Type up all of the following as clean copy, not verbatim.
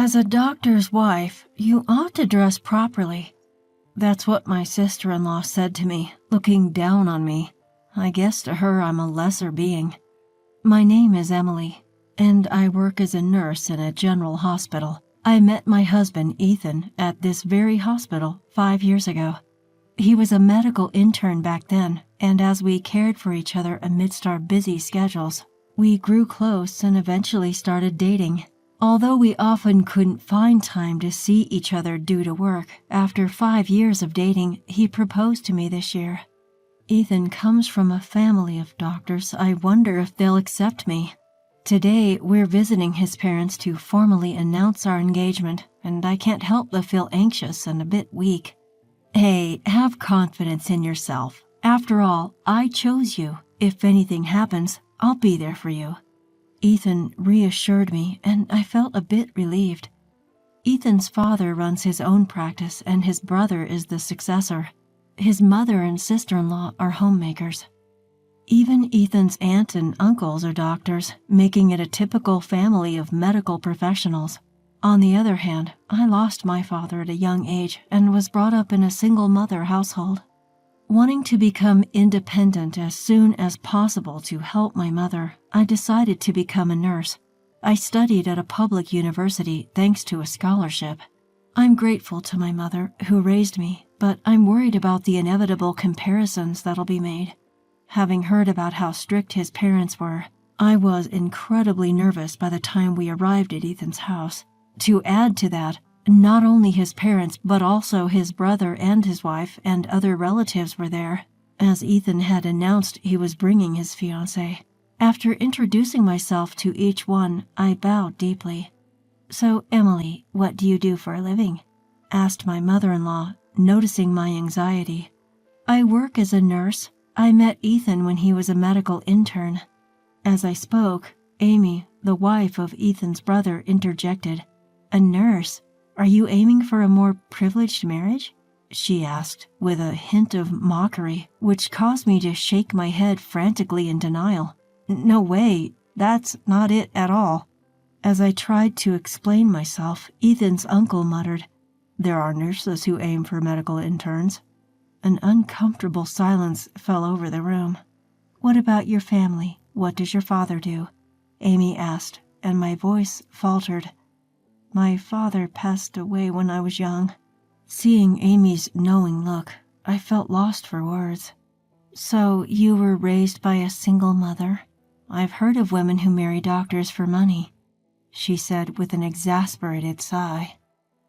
As a doctor's wife, you ought to dress properly. That's what my sister-in-law said to me, looking down on me. I guess to her I'm a lesser being. My name is Emily, and I work as a nurse in a general hospital. I met my husband, Ethan, at this very hospital 5 years ago. He was a medical intern back then, and as we cared for each other amidst our busy schedules, we grew close and eventually started dating. Although we often couldn't find time to see each other due to work, after 5 years of dating, he proposed to me this year. Ethan comes from a family of doctors. I wonder if they'll accept me. Today, we're visiting his parents to formally announce our engagement, and I can't help but feel anxious and a bit weak. Hey, have confidence in yourself. After all, I chose you. If anything happens, I'll be there for you. Ethan reassured me, and I felt a bit relieved. Ethan's father runs his own practice, and his brother is the successor. His mother and sister-in-law are homemakers. Even Ethan's aunt and uncles are doctors, making it a typical family of medical professionals. On the other hand, I lost my father at a young age and was brought up in a single-mother household. Wanting to become independent as soon as possible to help my mother, I decided to become a nurse. I studied at a public university thanks to a scholarship. I'm grateful to my mother, who raised me, but I'm worried about the inevitable comparisons that'll be made. Having heard about how strict his parents were, I was incredibly nervous by the time we arrived at Ethan's house. To add to that, not only his parents, but also his brother and his wife and other relatives were there, as Ethan had announced he was bringing his fiancée. After introducing myself to each one, I bowed deeply. "So, Emily, what do you do for a living?" asked my mother-in-law, noticing my anxiety. "I work as a nurse. I met Ethan when he was a medical intern." As I spoke, Amy, the wife of Ethan's brother, interjected. "A nurse? Are you aiming for a more privileged marriage?" she asked, with a hint of mockery, which caused me to shake my head frantically in denial. "No way, that's not it at all." As I tried to explain myself, Ethan's uncle muttered, "There are nurses who aim for medical interns." An uncomfortable silence fell over the room. "What about your family? What does your father do?" Amy asked, and my voice faltered. "My father passed away when I was young." Seeing Amy's knowing look, I felt lost for words. "So you were raised by a single mother? I've heard of women who marry doctors for money," she said with an exasperated sigh.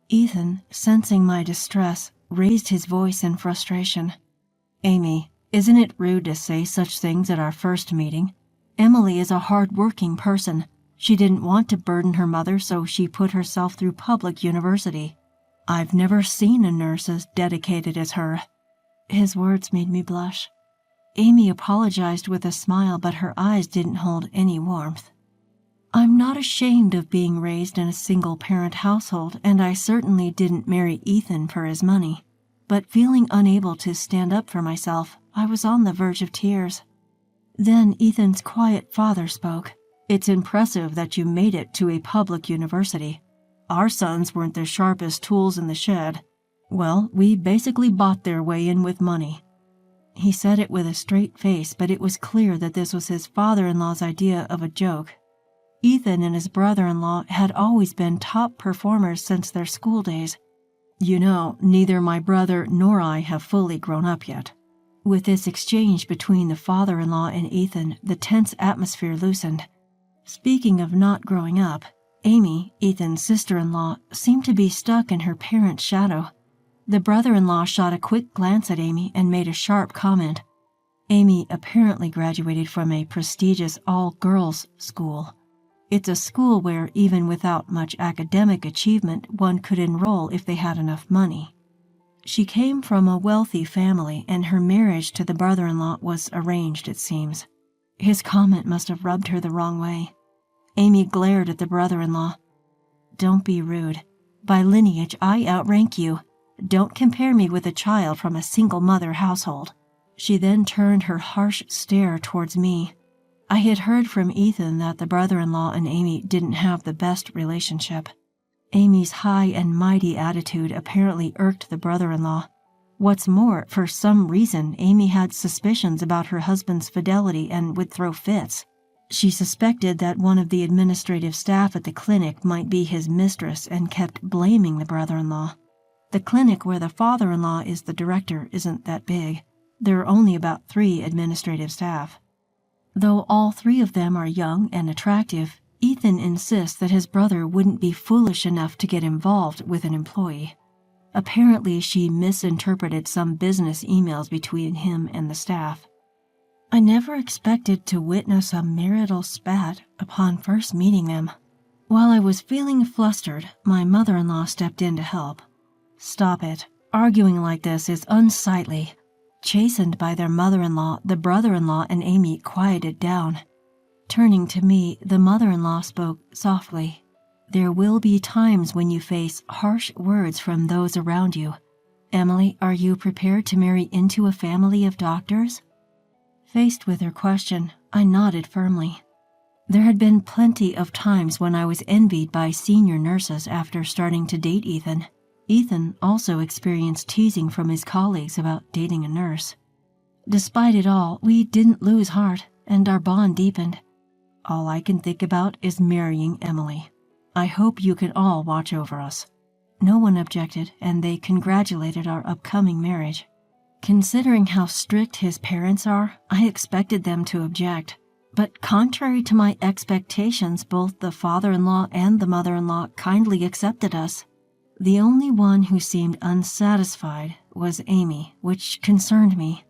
Ethan, sensing my distress, raised his voice in frustration. "Amy, isn't it rude to say such things at our first meeting? Emily is a hard-working person. She didn't want to burden her mother, so she put herself through public university. I've never seen a nurse as dedicated as her." His words made me blush. Amy apologized with a smile, but her eyes didn't hold any warmth. "I'm not ashamed of being raised in a single-parent household, and I certainly didn't marry Ethan for his money. But feeling unable to stand up for myself, I was on the verge of tears." Then Ethan's quiet father spoke. "It's impressive that you made it to a public university. Our sons weren't the sharpest tools in the shed. Well, we basically bought their way in with money." He said it with a straight face, but it was clear that this was his father-in-law's idea of a joke. Ethan and his brother-in-law had always been top performers since their school days. "You know, neither my brother nor I have fully grown up yet." With this exchange between the father-in-law and Ethan, the tense atmosphere loosened. Speaking of not growing up, Amy, Ethan's sister-in-law, seemed to be stuck in her parents' shadow. The brother-in-law shot a quick glance at Amy and made a sharp comment. Amy apparently graduated from a prestigious all-girls school. It's a school where, even without much academic achievement, one could enroll if they had enough money. She came from a wealthy family, and her marriage to the brother-in-law was arranged, it seems. His comment must have rubbed her the wrong way. Amy glared at the brother-in-law. "Don't be rude. By lineage, I outrank you. Don't compare me with a child from a single-mother household." She then turned her harsh stare towards me. I had heard from Ethan that the brother-in-law and Amy didn't have the best relationship. Amy's high and mighty attitude apparently irked the brother-in-law. What's more, for some reason, Amy had suspicions about her husband's fidelity and would throw fits. She suspected that one of the administrative staff at the clinic might be his mistress and kept blaming the brother-in-law. The clinic where the father-in-law is the director isn't that big. There are only about 3 administrative staff. Though all 3 of them are young and attractive, Ethan insists that his brother wouldn't be foolish enough to get involved with an employee. Apparently, she misinterpreted some business emails between him and the staff. I never expected to witness a marital spat upon first meeting them. While I was feeling flustered, my mother-in-law stepped in to help. "Stop it. Arguing like this is unsightly." Chastened by their mother-in-law, the brother-in-law and Amy quieted down. Turning to me, the mother-in-law spoke softly. "There will be times when you face harsh words from those around you. Emily, are you prepared to marry into a family of doctors?" Faced with her question, I nodded firmly. There had been plenty of times when I was envied by senior nurses after starting to date Ethan. Ethan also experienced teasing from his colleagues about dating a nurse. Despite it all, we didn't lose heart, and our bond deepened. All I can think about is marrying Emily. I hope you can all watch over us. No one objected, and they congratulated our upcoming marriage. Considering how strict his parents are, I expected them to object. But contrary to my expectations, both the father-in-law and the mother-in-law kindly accepted us. The only one who seemed unsatisfied was Amy, which concerned me.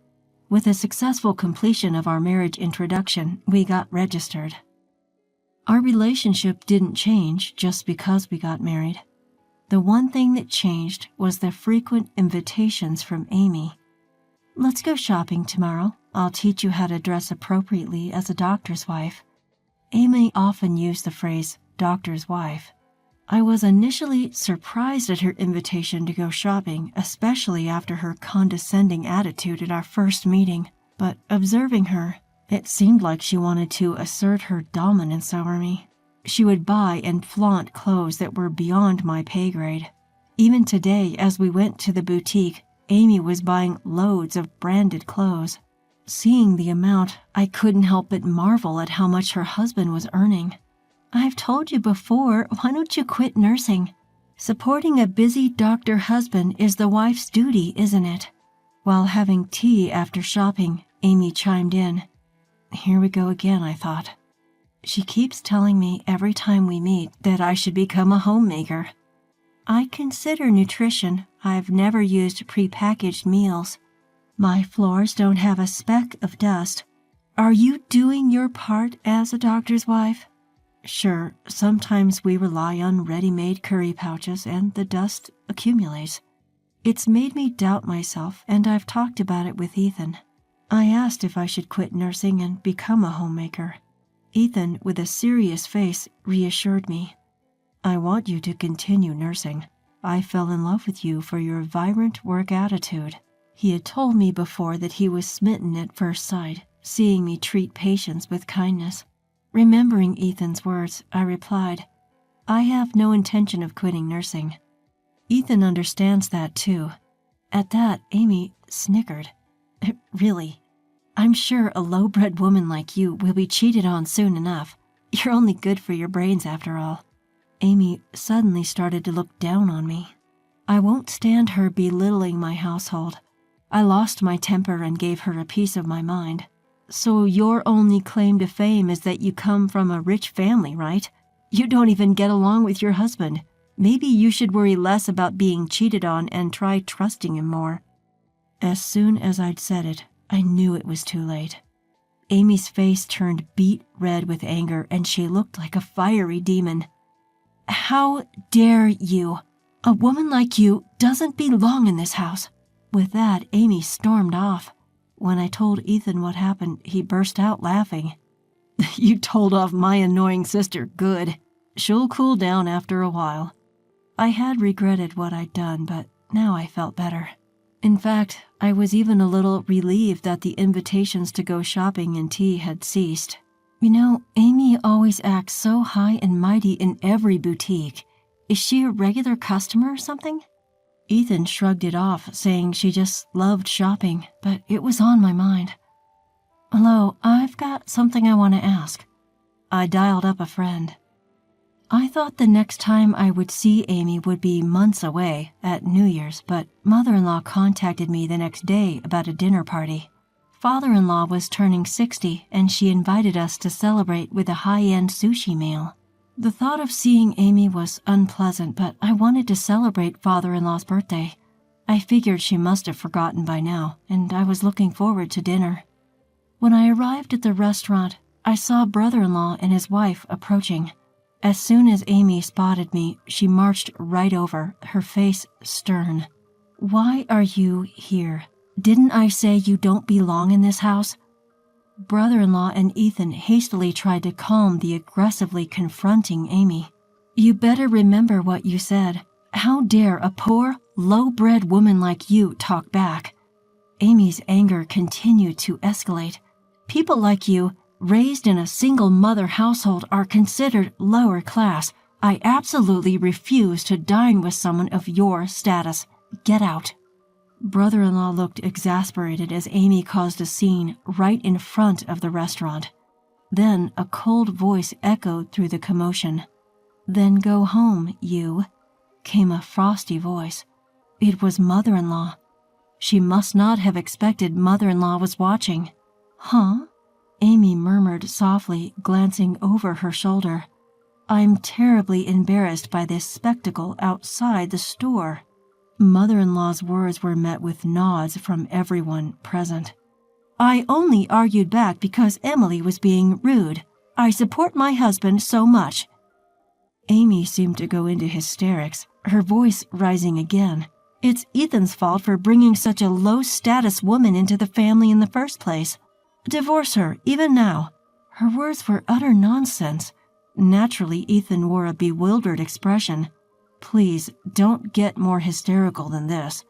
With the successful completion of our marriage introduction, we got registered. Our relationship didn't change just because we got married. The one thing that changed was the frequent invitations from Amy. "Let's go shopping tomorrow. I'll teach you how to dress appropriately as a doctor's wife." Amy often used the phrase doctor's wife. I was initially surprised at her invitation to go shopping, especially after her condescending attitude at our first meeting. But observing her, it seemed like she wanted to assert her dominance over me. She would buy and flaunt clothes that were beyond my pay grade. Even today, as we went to the boutique, Amy was buying loads of branded clothes. Seeing the amount, I couldn't help but marvel at how much her husband was earning. "I've told you before, why don't you quit nursing? Supporting a busy doctor husband is the wife's duty, isn't it?" While having tea after shopping, Amy chimed in. Here we go again, I thought. She keeps telling me every time we meet that I should become a homemaker. I consider nutrition. I've never used prepackaged meals. My floors don't have a speck of dust. Are you doing your part as a doctor's wife? Sure, sometimes we rely on ready-made curry pouches and the dust accumulates. It's made me doubt myself, and I've talked about it with Ethan. I asked if I should quit nursing and become a homemaker. Ethan, with a serious face, reassured me. I want you to continue nursing. I fell in love with you for your vibrant work attitude. He had told me before that he was smitten at first sight, seeing me treat patients with kindness. Remembering Ethan's words, I replied, I have no intention of quitting nursing. Ethan understands that too. At that, Amy snickered. Really? I'm sure a low-bred woman like you will be cheated on soon enough. You're only good for your brains after all. Amy suddenly started to look down on me. I won't stand her belittling my household. I lost my temper and gave her a piece of my mind. So your only claim to fame is that you come from a rich family, right? You don't even get along with your husband. Maybe you should worry less about being cheated on and try trusting him more. As soon as I'd said it, I knew it was too late. Amy's face turned beet red with anger, and she looked like a fiery demon. How dare you? A woman like you doesn't belong in this house. With that, Amy stormed off. When I told Ethan what happened, he burst out laughing. You told off my annoying sister, good. She'll cool down after a while. I had regretted what I'd done, but now I felt better. In fact, I was even a little relieved that the invitations to go shopping and tea had ceased. You know, Amy always acts so high and mighty in every boutique. Is she a regular customer or something? Ethan shrugged it off, saying she just loved shopping, but it was on my mind. Hello, I've got something I want to ask. I dialed up a friend. I thought the next time I would see Amy would be months away, at New Year's, but mother-in-law contacted me the next day about a dinner party. Father-in-law was turning 60, and she invited us to celebrate with a high-end sushi meal. The thought of seeing Amy was unpleasant, but I wanted to celebrate father-in-law's birthday. I figured she must have forgotten by now, and I was looking forward to dinner. When I arrived at the restaurant, I saw brother-in-law and his wife approaching. As soon as Amy spotted me, she marched right over, her face stern. Why are you here? Didn't I say you don't belong in this house? Brother-in-law and Ethan hastily tried to calm the aggressively confronting Amy. You better remember what you said. How dare a poor, low-bred woman like you talk back? Amy's anger continued to escalate. People like you, raised in a single-mother household, are considered lower class. I absolutely refuse to dine with someone of your status. Get out. Brother-in-law looked exasperated as Amy caused a scene right in front of the restaurant. Then a cold voice echoed through the commotion. Then go home, you, came a frosty voice. It was mother-in-law. She must not have expected mother-in-law was watching. Huh? Amy murmured softly, glancing over her shoulder. I'm terribly embarrassed by this spectacle outside the store. Mother-in-law's words were met with nods from everyone present. I only argued back because Emily was being rude. I support my husband so much. Amy seemed to go into hysterics, her voice rising again. It's Ethan's fault for bringing such a low-status woman into the family in the first place. Divorce her, even now. Her words were utter nonsense. Naturally, Ethan wore a bewildered expression. Please, don't get more hysterical than this.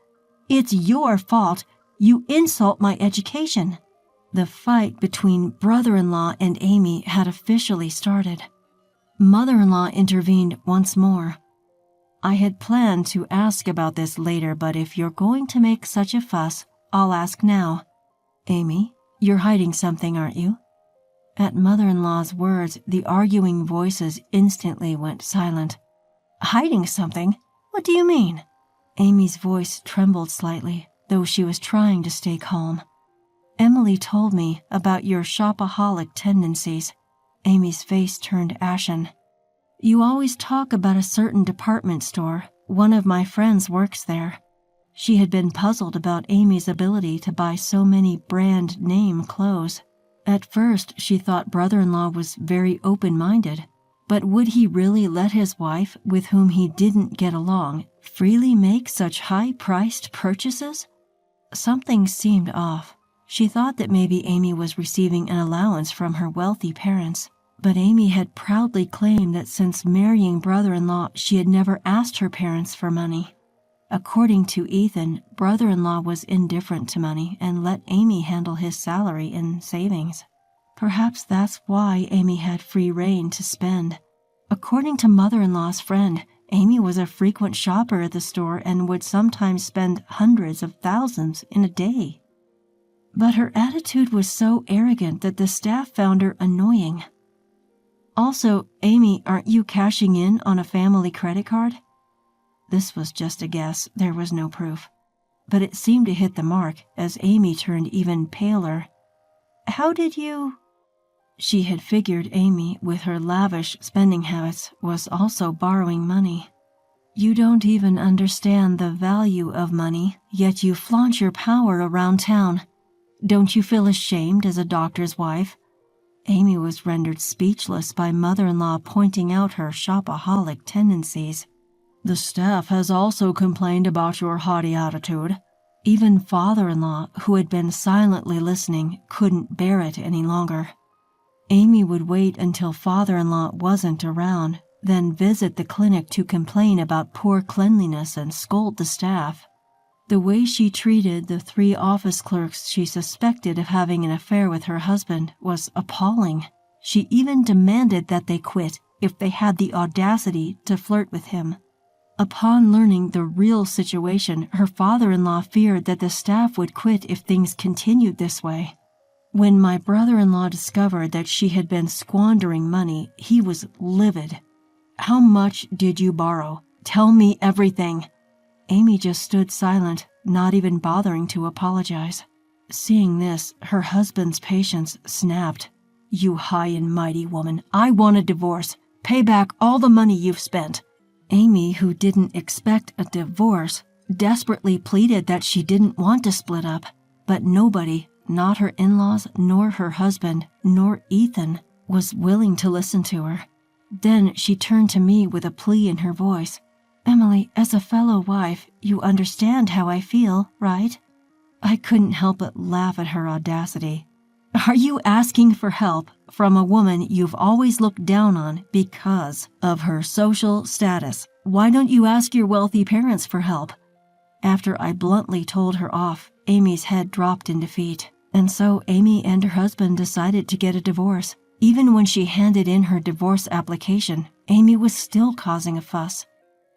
It's your fault. You insult my education. The fight between brother-in-law and Amy had officially started. Mother-in-law intervened once more. I had planned to ask about this later, but if you're going to make such a fuss, I'll ask now. Amy, you're hiding something, aren't you? At mother-in-law's words, the arguing voices instantly went silent. Hiding something? What do you mean? Amy's voice trembled slightly, though she was trying to stay calm. Emily told me about your shopaholic tendencies. Amy's face turned ashen. You always talk about a certain department store. One of my friends works there. She had been puzzled about Amy's ability to buy so many brand-name clothes. At first, she thought brother-in-law was very open-minded. But would he really let his wife, with whom he didn't get along, freely make such high-priced purchases? Something seemed off. She thought that maybe Amy was receiving an allowance from her wealthy parents. But Amy had proudly claimed that since marrying brother-in-law, she had never asked her parents for money. According to Ethan, brother-in-law was indifferent to money and let Amy handle his salary and savings. Perhaps that's why Amy had free rein to spend. According to mother-in-law's friend, Amy was a frequent shopper at the store and would sometimes spend hundreds of thousands in a day. But her attitude was so arrogant that the staff found her annoying. Also, Amy, aren't you cashing in on a family credit card? This was just a guess, there was no proof. But it seemed to hit the mark as Amy turned even paler. How did you... She had figured Amy, with her lavish spending habits, was also borrowing money. You don't even understand the value of money, yet you flaunt your power around town. Don't you feel ashamed as a doctor's wife? Amy was rendered speechless by mother-in-law pointing out her shopaholic tendencies. The staff has also complained about your haughty attitude. Even father-in-law, who had been silently listening, couldn't bear it any longer. Amy would wait until father-in-law wasn't around, then visit the clinic to complain about poor cleanliness and scold the staff. The way she treated the 3 office clerks she suspected of having an affair with her husband was appalling. She even demanded that they quit, if they had the audacity to flirt with him. Upon learning the real situation, her father-in-law feared that the staff would quit if things continued this way. When my brother-in-law discovered that she had been squandering money, he was livid. "How much did you borrow? Tell me everything." Amy just stood silent, not even bothering to apologize. Seeing this, her husband's patience snapped. "You high and mighty woman, I want a divorce. Pay back all the money you've spent." Amy, who didn't expect a divorce, desperately pleaded that she didn't want to split up, but nobody, not her in-laws, nor her husband, nor Ethan, was willing to listen to her. Then she turned to me with a plea in her voice. "Emily, as a fellow wife, you understand how I feel, right?" I couldn't help but laugh at her audacity. "Are you asking for help from a woman you've always looked down on because of her social status? Why don't you ask your wealthy parents for help?" After I bluntly told her off, Amy's head dropped in defeat, and so Amy and her husband decided to get a divorce. Even when she handed in her divorce application, Amy was still causing a fuss.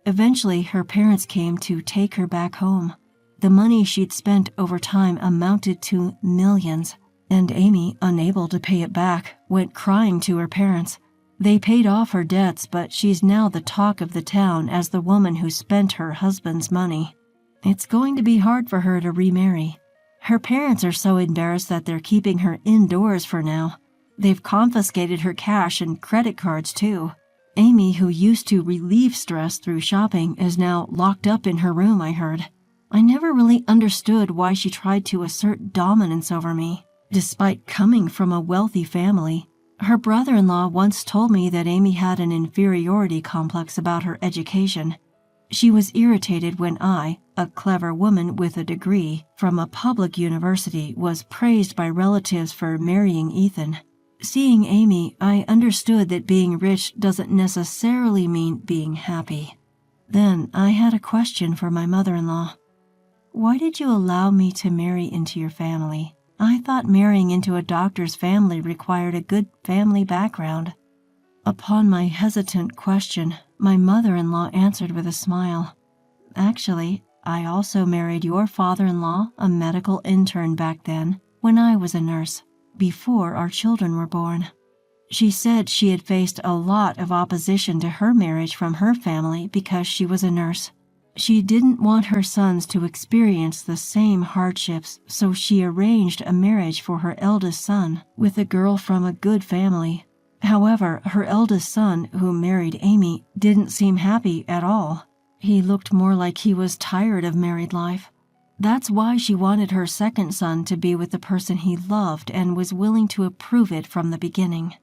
Eventually, her parents came to take her back home. The money she'd spent over time amounted to millions, and Amy, unable to pay it back, went crying to her parents. They paid off her debts, but she's now the talk of the town as the woman who spent her husband's money. It's going to be hard for her to remarry. Her parents are so embarrassed that they're keeping her indoors for now. They've confiscated her cash and credit cards too. Amy, who used to relieve stress through shopping, is now locked up in her room, I heard. I never really understood why she tried to assert dominance over me, despite coming from a wealthy family. Her brother-in-law once told me that Amy had an inferiority complex about her education. She was irritated when I, a clever woman with a degree from a public university, was praised by relatives for marrying Ethan. Seeing Amy, I understood that being rich doesn't necessarily mean being happy. Then I had a question for my mother-in-law. "Why did you allow me to marry into your family? I thought marrying into a doctor's family required a good family background." Upon my hesitant question, my mother-in-law answered with a smile. "Actually, I also married your father-in-law, a medical intern back then, when I was a nurse, before our children were born." She said she had faced a lot of opposition to her marriage from her family because she was a nurse. She didn't want her sons to experience the same hardships, so she arranged a marriage for her eldest son with a girl from a good family. However, her eldest son, who married Amy, didn't seem happy at all. He looked more like he was tired of married life. That's why she wanted her second son to be with the person he loved and was willing to approve it from the beginning.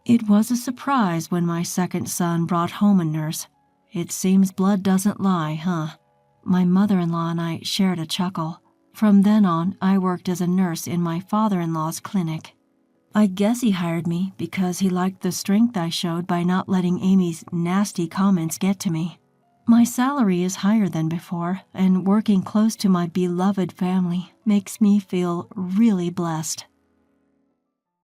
It was a surprise when my second son brought home a nurse. It seems blood doesn't lie, huh? My mother-in-law and I shared a chuckle. From then on, I worked as a nurse in my father-in-law's clinic. I guess he hired me because he liked the strength I showed by not letting Amy's nasty comments get to me. My salary is higher than before, and working close to my beloved family makes me feel really blessed.